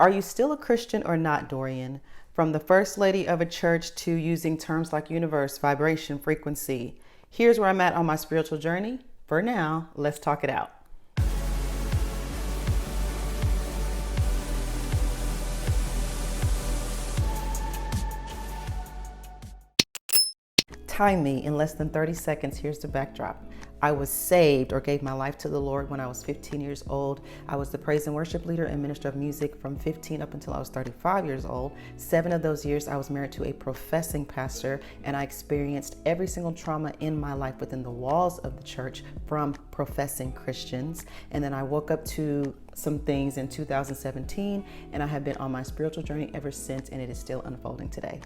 Are you still a Christian or not, Dorian? From the first lady of a church to using terms like universe, vibration, frequency. Here's where I'm at on my spiritual journey. For now, let's talk it out. Time me in less than 30 seconds. Here's the backdrop. I was saved or gave my life to the Lord when I was 15 years old. I was the praise and worship leader and minister of music from 15 up until I was 35 years old. 7 of those years I was married to a professing pastor, and I experienced every single trauma in my life within the walls of the church from professing Christians. And then I woke up to some things in 2017, and I have been on my spiritual journey ever since, and it is still unfolding today.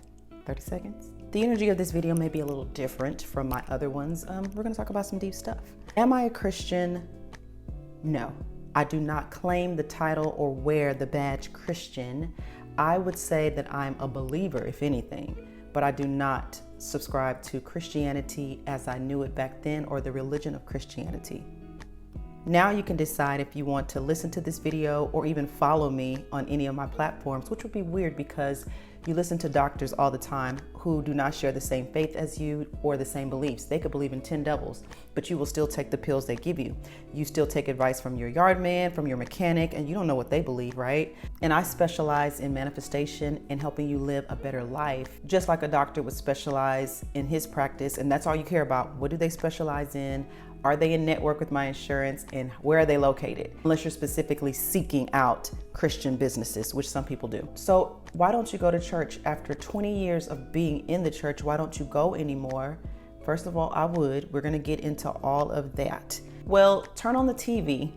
30 seconds. The energy of this video may be a little different from my other ones. We're gonna talk about some deep stuff. Am I a Christian? No, I do not claim the title or wear the badge Christian. I would say that I'm a believer, if anything, but I do not subscribe to Christianity as I knew it back then, or the religion of Christianity. Now you can decide if you want to listen to this video or even follow me on any of my platforms, which would be weird because you listen to doctors all the time who do not share the same faith as you or the same beliefs. They could believe in 10 devils, but you will still take the pills they give you. You still take advice from your yard man, from your mechanic, and you don't know what they believe, right? And I specialize in manifestation and helping you live a better life, just like a doctor would specialize in his practice, and that's all you care about. What do they specialize in? Are they in network with my insurance, and where are they located? Unless you're specifically seeking out Christian businesses, which some people do. So why don't you go to church? After 20 years of being in the church, why don't you go anymore? First of all, I would. We're gonna get into all of that. Well, turn on the TV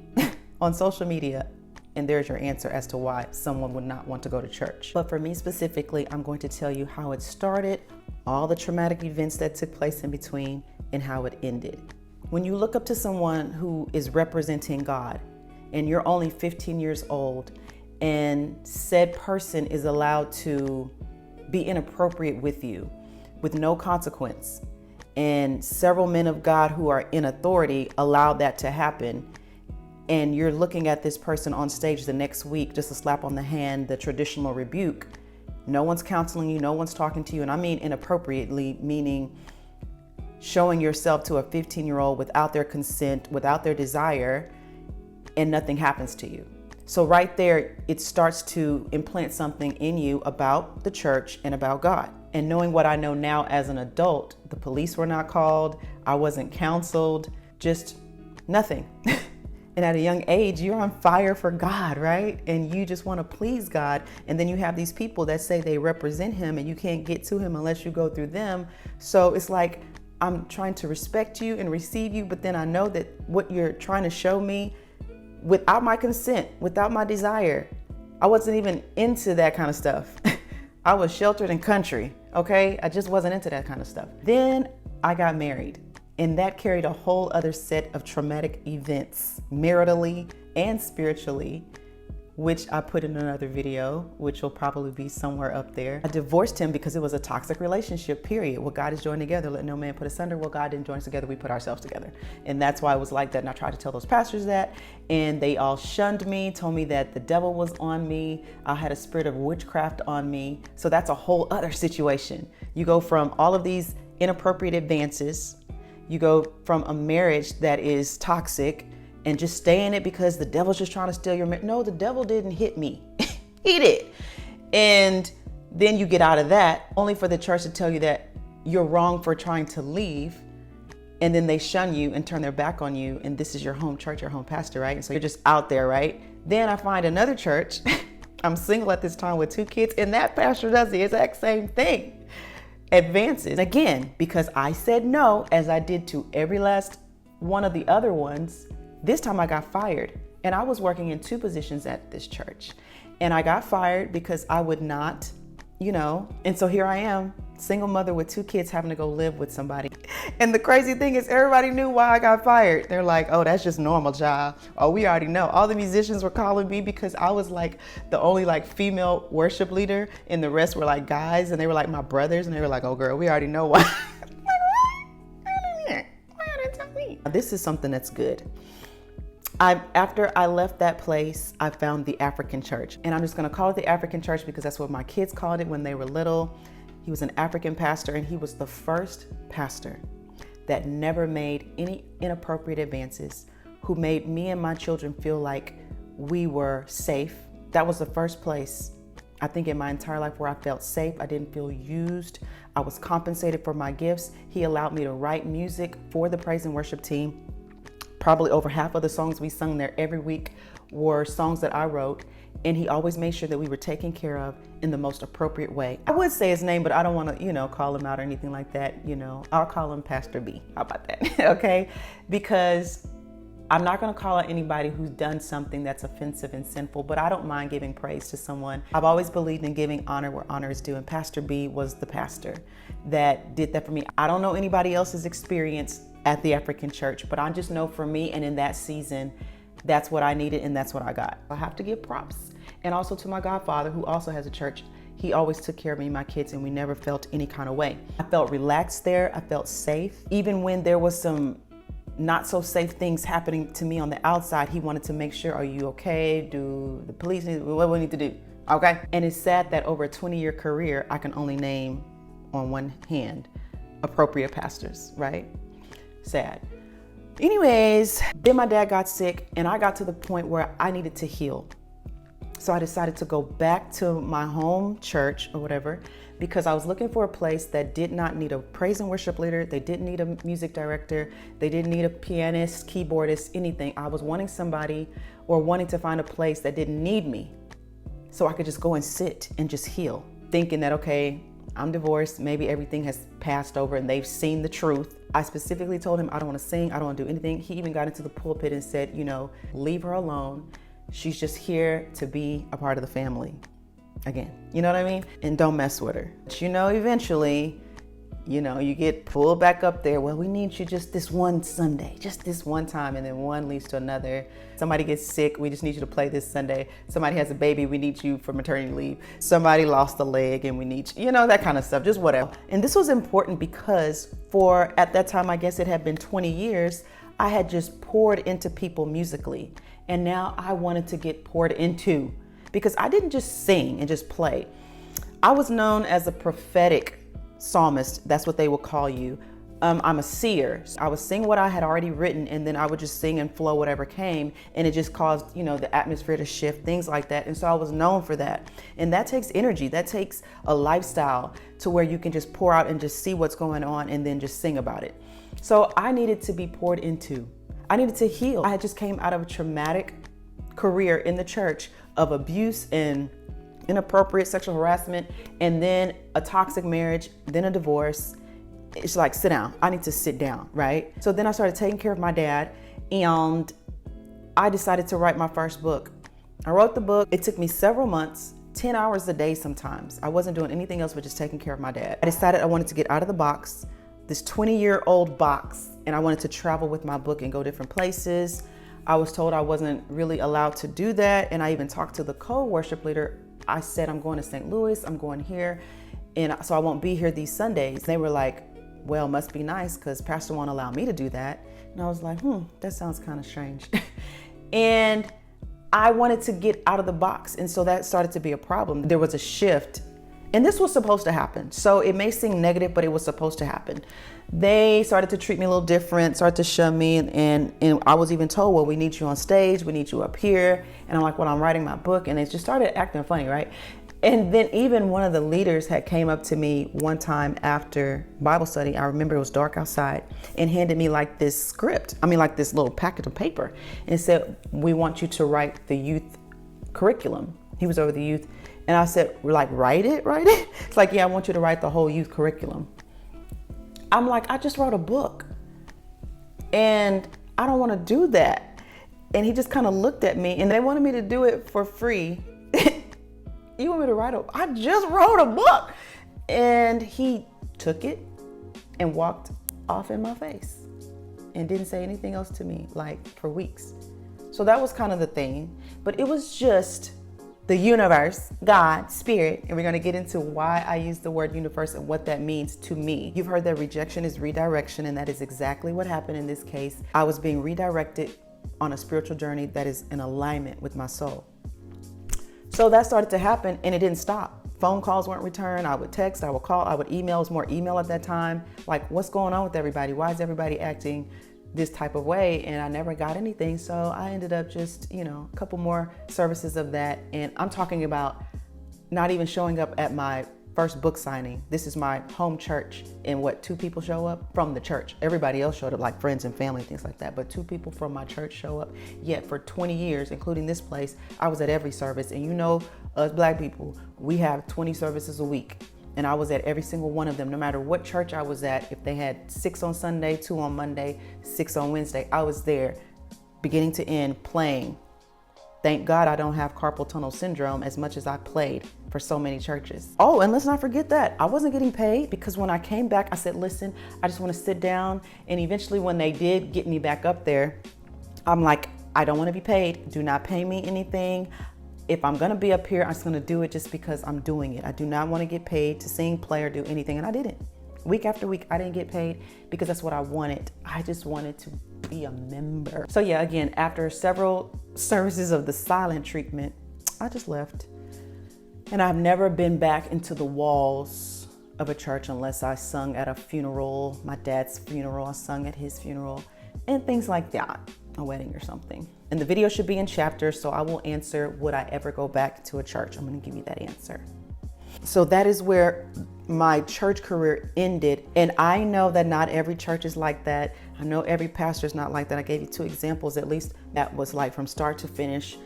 on social media, and there's your answer as to why someone would not want to go to church. But for me specifically, I'm going to tell you how it started, all the traumatic events that took place in between, and how it ended. When you look up to someone who is representing God and you're only 15 years old, and said person is allowed to be inappropriate with you with no consequence, and several men of God who are in authority allowed that to happen, and you're looking at this person on stage the next week, just a slap on the hand, the traditional rebuke, no one's counseling you, no one's talking to you, and I mean inappropriately, meaning showing yourself to a 15-year-old without their consent, without their desire, and nothing happens to you. So right there, it starts to implant something in you about the church and about God. And knowing what I know now as an adult, the police were not called, I wasn't counseled, just nothing. And at a young age, you're on fire for God, right? And you just want to please God. And then you have these people that say they represent him, and you can't get to him unless you go through them. So it's like, I'm trying to respect you and receive you, but then I know that what you're trying to show me without my consent, without my desire, I wasn't even into that kind of stuff. I was sheltered in country, okay? I just wasn't into that kind of stuff. Then I got married, and that carried a whole other set of traumatic events, maritally and spiritually, which I put in another video, which will probably be somewhere up there. I divorced him because it was a toxic relationship, period. What God has joined together, let no man put asunder. What God didn't join us together, we put ourselves together. And that's why it was like that. And I tried to tell those pastors that, and they all shunned me, told me that the devil was on me. I had a spirit of witchcraft on me. So that's a whole other situation. You go from all of these inappropriate advances. You go from a marriage that is toxic and just stay in it because the devil's just trying to steal your marriage. No, the devil didn't hit me. He did. And then you get out of that only for the church to tell you that you're wrong for trying to leave. And then they shun you and turn their back on you. And this is your home church, your home pastor, right? And so you're just out there, right? Then I find another church. I'm single at this time with 2 kids, and that pastor does the exact same thing. Advances. Again, because I said no, as I did to every last one of the other ones. This time I got fired, and I was working in 2 positions at this church, and I got fired because I would not, and so here I am, single mother with 2 kids having to go live with somebody. And the crazy thing is everybody knew why I got fired. They're like, oh, that's just normal, child. Oh, we already know. All the musicians were calling me because I was like the only female worship leader, and the rest were like guys, and they were like my brothers, and they were like, oh girl, we already know why. Why didn't tell me? This is something that's good. After I left that place, I found the African church. And I'm just gonna call it the African church because that's what my kids called it when they were little. He was an African pastor, and he was the first pastor that never made any inappropriate advances, who made me and my children feel like we were safe. That was the first place, I think, in my entire life where I felt safe. I didn't feel used. I was compensated for my gifts. He allowed me to write music for the praise and worship team. Probably over half of the songs we sung there every week were songs that I wrote, and he always made sure that we were taken care of in the most appropriate way. I would say his name, but I don't want to, call him out or anything like that. I'll call him Pastor B. How about that? Okay? Because I'm not going to call out anybody who's done something that's offensive and sinful, but I don't mind giving praise to someone. I've always believed in giving honor where honor is due, and Pastor B was the pastor that did that for me. I don't know anybody else's experience at the African church, but I just know for me and in that season, that's what I needed and that's what I got. I have to give props. And also to my godfather, who also has a church. He always took care of me and my kids, and we never felt any kind of way. I felt relaxed there. I felt safe. Even when there was some not so safe things happening to me on the outside, he wanted to make sure, are you okay? Do the police need, what do we need to do? Okay. And it's sad that over a 20-year career, I can only name on one hand appropriate pastors, right? Sad. Anyways, then my dad got sick, and I got to the point where I needed to heal. So I decided to go back to my home church or whatever, because I was looking for a place that did not need a praise and worship leader. They didn't need a music director. They didn't need a pianist, keyboardist, anything. I was wanting somebody, or wanting to find a place that didn't need me, so I could just go and sit and just heal, thinking that, okay, I'm divorced, maybe everything has passed over and they've seen the truth. I specifically told him I don't want to sing, I don't want to do anything. He even got into the pulpit and said, leave her alone. She's just here to be a part of the family again. You know what I mean? And don't mess with her. But eventually, you get pulled back up there. Well, we need you just this one Sunday, just this one time. And then one leads to another. Somebody gets sick. We just need you to play this Sunday. Somebody has a baby. We need you for maternity leave. Somebody lost a leg and we need you, that kind of stuff, just whatever. And this was important because at that time, I guess it had been 20 years, I had just poured into people musically. And now I wanted to get poured into, because I didn't just sing and just play. I was known as a prophetic psalmist. That's what they would call you. I'm a seer. I would sing what I had already written, and then I would just sing and flow whatever came, and it just caused, the atmosphere to shift, things like that. And so I was known for that. And that takes energy. That takes a lifestyle to where you can just pour out and just see what's going on and then just sing about it. So I needed to be poured into. I needed to heal. I had just came out of a traumatic career in the church of abuse and inappropriate sexual harassment, and then a toxic marriage, then a divorce. It's like, sit down. I need to sit down, right? So then I started taking care of my dad, and I decided to write my first book. I wrote the book. It took me several months, 10 hours a day sometimes. I wasn't doing anything else but just taking care of my dad. I decided I wanted to get out of the box, this 20-year-old box, and I wanted to travel with my book and go different places. I was told I wasn't really allowed to do that, and I even talked to the co-worship leader. I said, I'm going to St. Louis, I'm going here, and so I won't be here these Sundays. They were like, well, must be nice because Pastor won't allow me to do that. And I was like, that sounds kind of strange. And I wanted to get out of the box. And so that started to be a problem. There was a shift, and this was supposed to happen. So it may seem negative, but it was supposed to happen. They started to treat me a little different, started to shun me. And I was even told, well, we need you on stage. We need you up here. And I'm like, well, I'm writing my book. And it just started acting funny, right? And then even one of the leaders had came up to me one time after Bible study. I remember it was dark outside, and handed me like this script. Like this little packet of paper, and said, we want you to write the youth curriculum. He was over the youth. And I said, we're like, write it? It's like, yeah, I want you to write the whole youth curriculum. I'm like, I just wrote a book and I don't want to do that. And he just kind of looked at me, and they wanted me to do it for free. You want me to I just wrote a book. And he took it and walked off in my face and didn't say anything else to me, like, for weeks. So that was kind of the thing. But it was just the universe, God, spirit, and we're going to get into why I use the word universe and what that means to me. You've heard that rejection is redirection, and that is exactly what happened in this case. I was being redirected on a spiritual journey that is in alignment with my soul. So that started to happen, and it didn't stop. Phone calls weren't returned. I would text, I would call, I would email. It was more email at that time. Like, what's going on with everybody? Why is everybody acting this type of way? And I never got anything. So I ended up just, a couple more services of that. And I'm talking about not even showing up at my first book signing. This is my home church, and 2 people show up from the church. Everybody else showed up, like friends and family, things like that. But 2 people from my church show up. Yet for 20 years, including this place, I was at every service. And us Black people, we have 20 services a week. And I was at every single one of them, no matter what church I was at. If they had 6 on Sunday, 2 on Monday, 6 on Wednesday, I was there beginning to end playing. Thank God I don't have carpal tunnel syndrome as much as I played for so many churches. Oh, and let's not forget that I wasn't getting paid, because when I came back, I said, listen, I just want to sit down. And eventually when they did get me back up there, I'm like, I don't want to be paid. Do not pay me anything. If I'm going to be up here, I'm just going to do it just because I'm doing it. I do not want to get paid to sing, play, or do anything. And I didn't. Week after week, I didn't get paid because that's what I wanted. I just wanted to be a member. So yeah, again, after several services of the silent treatment, I just left. And I've never been back into the walls of a church unless I sung at a funeral, my dad's funeral. I sung at his funeral and things like that, a wedding or something. And the video should be in chapters, so I will answer, would I ever go back to a church? I'm going to give you that answer. So that is where my church career ended. And I know that not every church is like that. I know every pastor is not like that. I gave you 2 examples, at least, that was like from start to finish,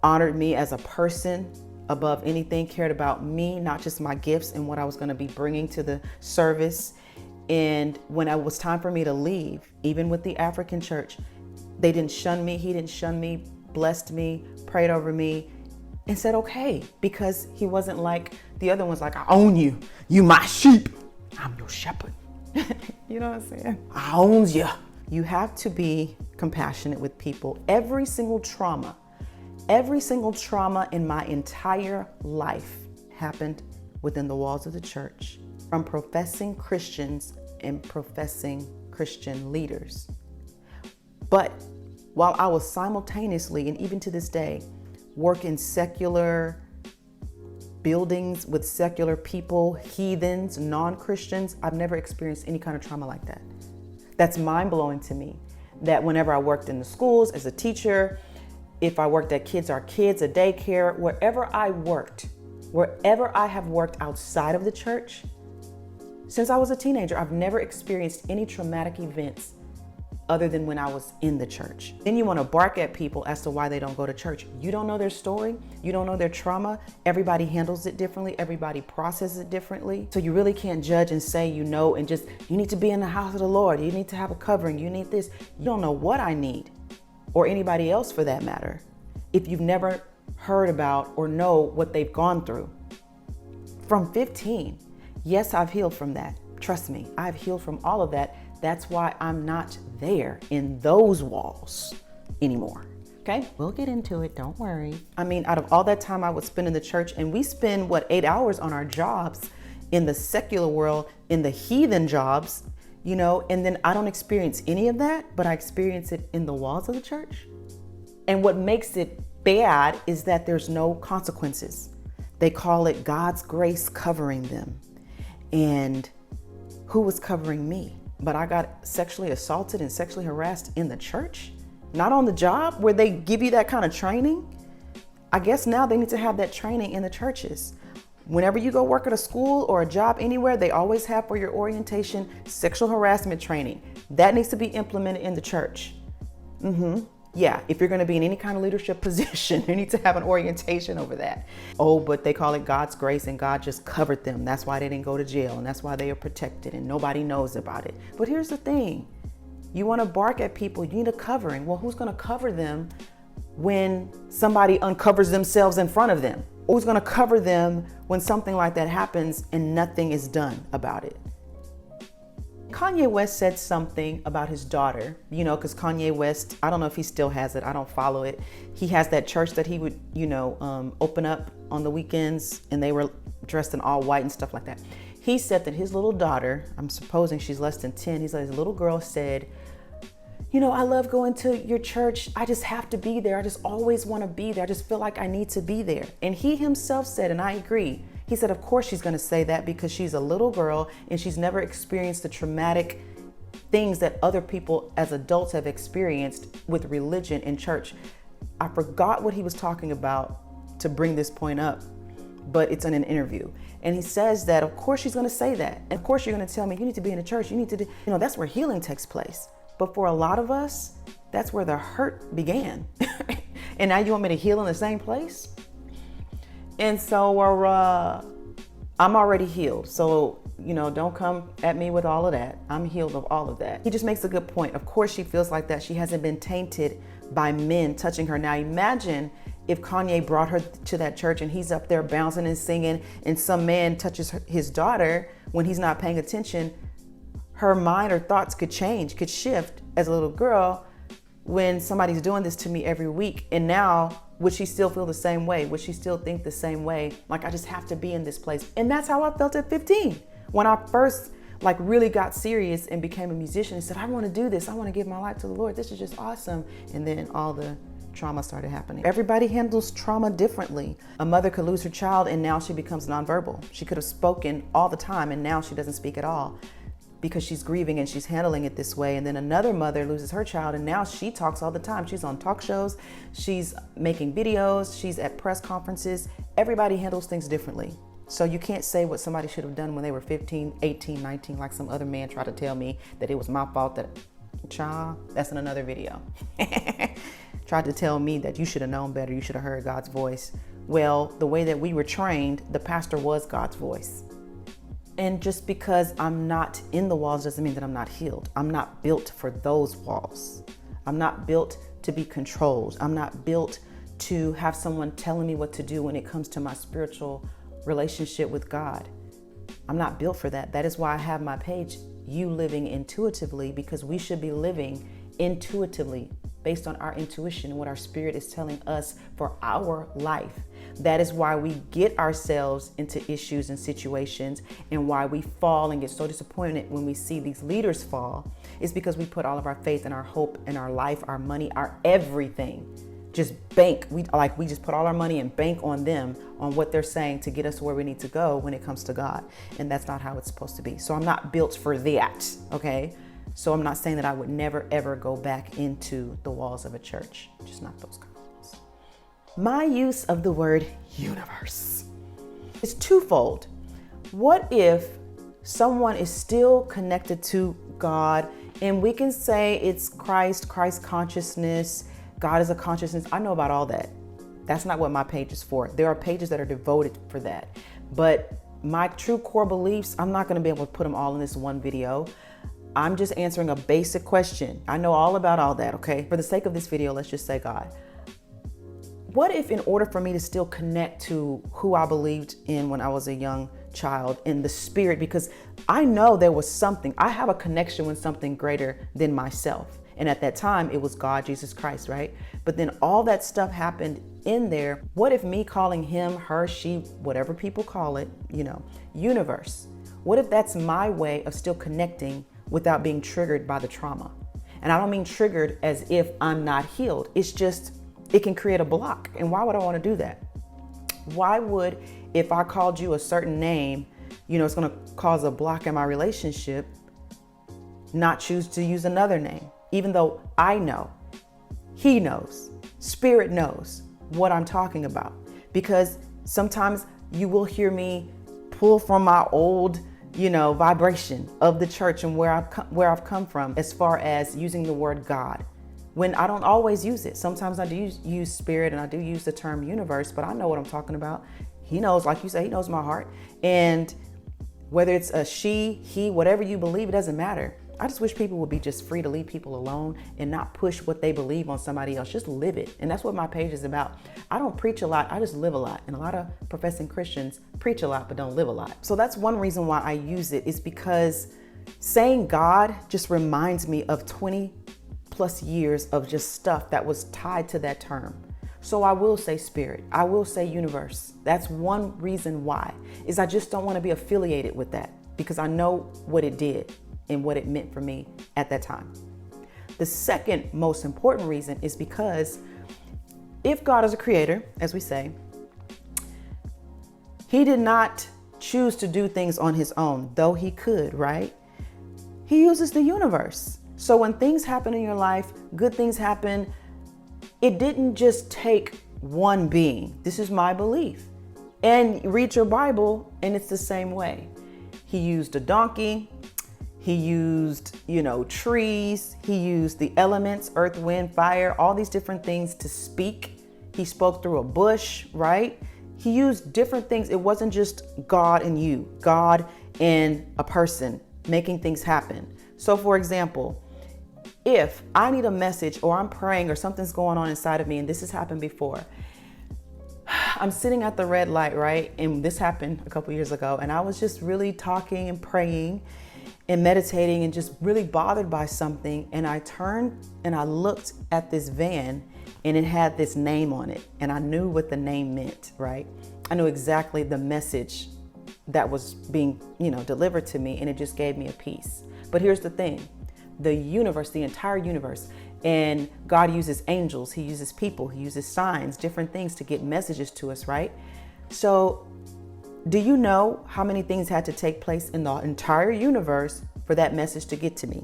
honored me as a person above anything, cared about me, not just my gifts and what I was going to be bringing to the service. And when it was time for me to leave, even with the African church, they didn't shun me. He didn't shun me, blessed me, prayed over me, and said, okay, because he wasn't like the other ones, like, I own you. You my sheep. I'm your shepherd. You know what I'm saying? I owns you. You have to be compassionate with people. Every single trauma in my entire life happened within the walls of the church, from professing Christians and professing Christian leaders. But while I was simultaneously, and even to this day, work in secular buildings with secular people, heathens, non-Christians, I've never experienced any kind of trauma like that. That's mind-blowing to me, that whenever I worked in the schools as a teacher, if I worked at Kids Are Kids, a daycare, wherever I have worked outside of the church, since I was a teenager, I've never experienced any traumatic events other than when I was in the church. Then you want to bark at people as to why they don't go to church. You don't know their story. You don't know their trauma. Everybody handles it differently. Everybody processes it differently. So you really can't judge and say, and just, you need to be in the house of the Lord. You need to have a covering. You need this. You don't know what I need, or anybody else for that matter, if you've never heard about or know what they've gone through. From 15, yes, I've healed from that. Trust me, I've healed from all of that. That's why I'm not there in those walls anymore. Okay, we'll get into it, don't worry. I mean, out of all that time I would spend in the church, and we spend 8 hours on our jobs in the secular world, in the heathen jobs, and then I don't experience any of that, but I experience it in the walls of the church. And what makes it bad is that there's no consequences. They call it God's grace covering them. And who was covering me? But I got sexually assaulted and sexually harassed in the church, not on the job where they give you that kind of training. I guess now they need to have that training in the churches. Whenever you go work at a school or a job anywhere, they always have for your orientation sexual harassment training. That needs to be implemented in the church. Yeah, if you're going to be in any kind of leadership position, you need to have an orientation over that. Oh, but they call it God's grace, and God just covered them. That's why they didn't go to jail, and that's why they are protected, and nobody knows about it. But here's the thing. You want to bark at people, you need a covering. Well, who's going to cover them when somebody uncovers themselves in front of them? Who's going to cover them when something like that happens and nothing is done about it? Kanye West said something about his daughter, because Kanye West, I don't know if he still has it. I don't follow it. He has that church that he would, open up on the weekends, and they were dressed in all white and stuff like that. He said that his little daughter, I'm supposing she's less than 10, his little girl said, I love going to your church. I just have to be there. I just always want to be there. I just feel like I need to be there. And he himself said, and I agree, he said, of course she's going to say that because she's a little girl and she's never experienced the traumatic things that other people as adults have experienced with religion and church. I forgot what he was talking about to bring this point up, but it's in an interview. And he says that, of course she's going to say that. And of course you're going to tell me, you need to be in a church. You need to do, that's where healing takes place. But for a lot of us, that's where the hurt began. And now you want me to heal in the same place? And so I'm already healed. So, don't come at me with all of that. I'm healed of all of that. He just makes a good point. Of course she feels like that. She hasn't been tainted by men touching her. Now imagine if Kanye brought her to that church and he's up there bouncing and singing and some man touches his daughter when he's not paying attention. Her mind or thoughts could change, could shift as a little girl when somebody's doing this to me every week. And now, would she still feel the same way? Would she still think the same way? Like, I just have to be in this place. And that's how I felt at 15. When I first really got serious and became a musician and said, I want to do this. I want to give my life to the Lord. This is just awesome. And then all the trauma started happening. Everybody handles trauma differently. A mother could lose her child and now she becomes nonverbal. She could have spoken all the time and now she doesn't speak at all, because she's grieving and she's handling it this way. And then another mother loses her child and now she talks all the time. She's on talk shows, she's making videos, she's at press conferences. Everybody handles things differently. So you can't say what somebody should have done when they were 15, 18, 19, like some other man tried to tell me that it was my fault that, child, that's in another video. Tried to tell me that you should have known better, you should have heard God's voice. Well, the way that we were trained, the pastor was God's voice. And just because I'm not in the walls doesn't mean that I'm not healed. I'm not built for those walls. I'm not built to be controlled. I'm not built to have someone telling me what to do when it comes to my spiritual relationship with God. I'm not built for that. That is why I have my page, You Living Intuitively, because we should be living intuitively based on our intuition and what our spirit is telling us for our life. That is why we get ourselves into issues and situations, and why we fall and get so disappointed when we see these leaders fall. It's because we put all of our faith and our hope and our life, our money, our everything. Just bank. We just put all our money and bank on them, on what they're saying to get us to where we need to go when it comes to God. And that's not how it's supposed to be. So I'm not built for that, okay? So I'm not saying that I would never, ever go back into the walls of a church. Just not those kind of walls. My use of the word universe is twofold. What if someone is still connected to God, and we can say it's Christ consciousness, God is a consciousness. I know about all that. That's not what my page is for. There are pages that are devoted for that. But my true core beliefs, I'm not going to be able to put them all in this one video. I'm just answering a basic question. I know all about all that, okay? For the sake of this video, let's just say God. What if, in order for me to still connect to who I believed in when I was a young child, in the spirit, because I know there was something, I have a connection with something greater than myself. And at that time, it was God, Jesus Christ, right? But then all that stuff happened in there. What if me calling him, her, she, whatever people call it, universe? What if that's my way of still connecting without being triggered by the trauma? And I don't mean triggered as if I'm not healed. It's just, it can create a block. And why would I want to do that? Why would, if I called you a certain name, it's going to cause a block in my relationship, not choose to use another name? Even though I know, he knows, spirit knows what I'm talking about. Because sometimes you will hear me pull from my old, vibration of the church and where I've come from, as far as using the word God, when I don't always use it. Sometimes I do use spirit and I do use the term universe, but I know what I'm talking about. He knows, like you say, he knows my heart. And whether it's a she, he, whatever you believe, it doesn't matter. I just wish people would be just free to leave people alone and not push what they believe on somebody else. Just live it. And that's what my page is about. I don't preach a lot. I just live a lot. And a lot of professing Christians preach a lot, but don't live a lot. So that's one reason why I use it, is because saying God just reminds me of 20 plus years of just stuff that was tied to that term. So I will say spirit. I will say universe. That's one reason why, is I just don't want to be affiliated with that, because I know what it did and what it meant for me at that time. The second most important reason is because if God is a creator, as we say, he did not choose to do things on his own, though he could, right? He uses the universe. So when things happen in your life, good things happen, it didn't just take one being. This is my belief. And read your Bible and it's the same way. He used a donkey. He used, trees. He used the elements, earth, wind, fire, all these different things to speak. He spoke through a bush, right? He used different things. It wasn't just God and you, God and a person making things happen. So for example, if I need a message or I'm praying or something's going on inside of me, and this has happened before, I'm sitting at the red light, right? And this happened a couple years ago. And I was just really talking and praying and meditating and just really bothered by something. And I turned and I looked at this van and it had this name on it. And I knew what the name meant, right? I knew exactly the message that was being, delivered to me. And it just gave me a peace. But here's the thing. The universe, the entire universe, and God uses angels, he uses people, he uses signs, different things to get messages to us, right? So do you know how many things had to take place in the entire universe for that message to get to me?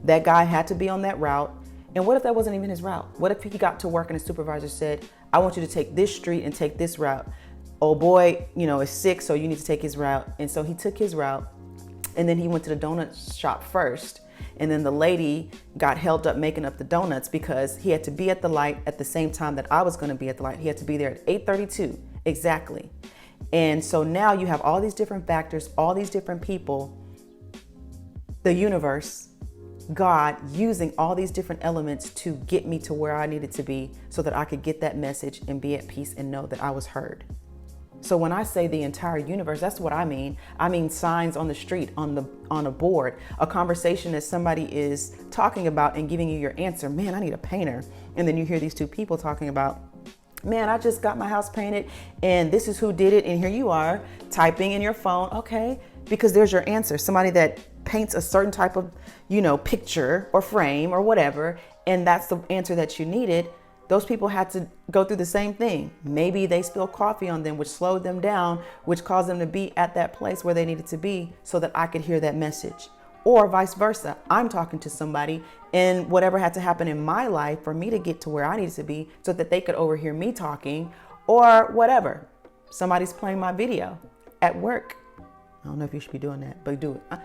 That guy had to be on that route. And what if that wasn't even his route? What if he got to work and his supervisor said, I want you to take this street and take this route. Oh boy, is sick, so you need to take his route. And so he took his route and then he went to the donut shop first. And then the lady got held up making up the donuts because he had to be at the light at the same time that I was going to be at the light. He had to be there at 8:32 exactly. And so now you have all these different factors, all these different people, the universe, God using all these different elements to get me to where I needed to be so that I could get that message and be at peace and know that I was heard. So when I say the entire universe, that's what I mean. I mean signs on the street, on a board, a conversation that somebody is talking about and giving you your answer. Man, I need a painter. And then you hear these two people talking about, man, I just got my house painted and this is who did it. And here you are typing in your phone. Okay, because there's your answer. Somebody that paints a certain type of, picture or frame or whatever. And that's the answer that you needed. Those people had to go through the same thing. Maybe they spilled coffee on them, which slowed them down, which caused them to be at that place where they needed to be so that I could hear that message. Or vice versa. I'm talking to somebody and whatever had to happen in my life for me to get to where I needed to be so that they could overhear me talking or whatever. Somebody's playing my video at work. I don't know if you should be doing that, but do it.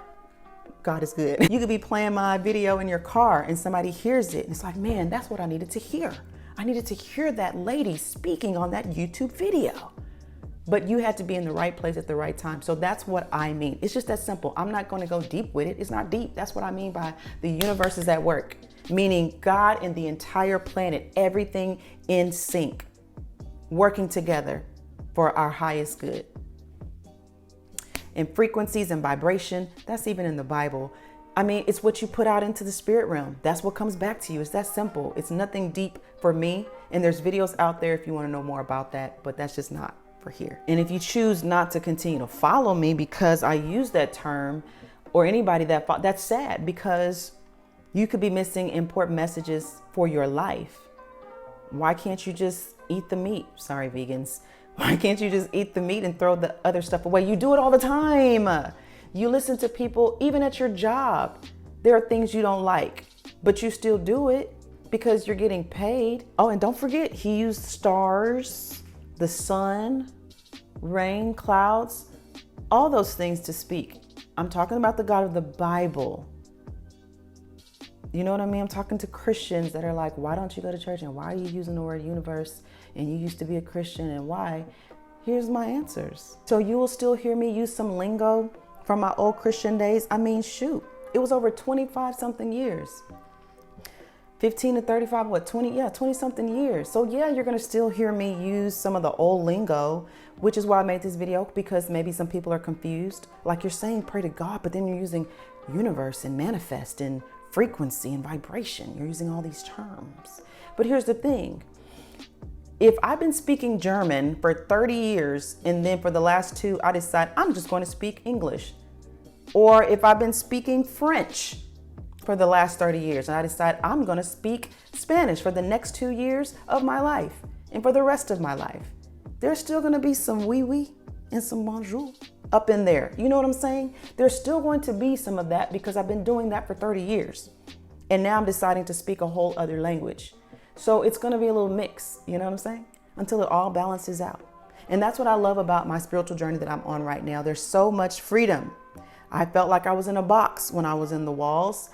God is good. You could be playing my video in your car and somebody hears it. And it's like, man, that's what I needed to hear. I needed to hear that lady speaking on that YouTube video. But you had to be in the right place at the right time. So that's what I mean. It's just that simple. I'm not going to go deep with it. It's not deep. That's what I mean by the universe is at work. Meaning God and the entire planet, everything in sync, working together for our highest good. And frequencies and vibration, that's even in the Bible. I mean, it's what you put out into the spirit realm. That's what comes back to you. It's that simple. It's nothing deep for me. And there's videos out there if you want to know more about that, but that's just not for here. And if you choose not to continue to follow me because I use that term or anybody that's sad because you could be missing important messages for your life. Why can't you just eat the meat? Sorry, vegans. Why can't you just eat the meat and throw the other stuff away? You do it all the time. You listen to people, even at your job. There are things you don't like, but you still do it because you're getting paid. Oh, and don't forget, he used stars, the sun, rain, clouds, all those things to speak. I'm talking about the God of the Bible. You know what I mean? I'm talking to Christians that are like, why don't you go to church? And why are you using the word universe? And you used to be a Christian and why? Here's my answers. So you will still hear me use some lingo from my old Christian days. I mean, shoot, it was over 25 something years. 15 to 35, 20 something years. So yeah, you're going to still hear me use some of the old lingo, which is why I made this video, because maybe some people are confused. Like you're saying pray to God, but then you're using universe and manifest and frequency and vibration. You're using all these terms. But here's the thing. If I've been speaking German for 30 years and then for the last 2, I decide I'm just going to speak English. Or if I've been speaking French for the last 30 years. And I decided I'm going to speak Spanish for the next 2 years of my life and for the rest of my life. There's still going to be some oui and some bonjour up in there. You know what I'm saying? There's still going to be some of that because I've been doing that for 30 years. And now I'm deciding to speak a whole other language. So it's going to be a little mix, you know what I'm saying? Until it all balances out. And that's what I love about my spiritual journey that I'm on right now. There's so much freedom. I felt like I was in a box when I was in the walls.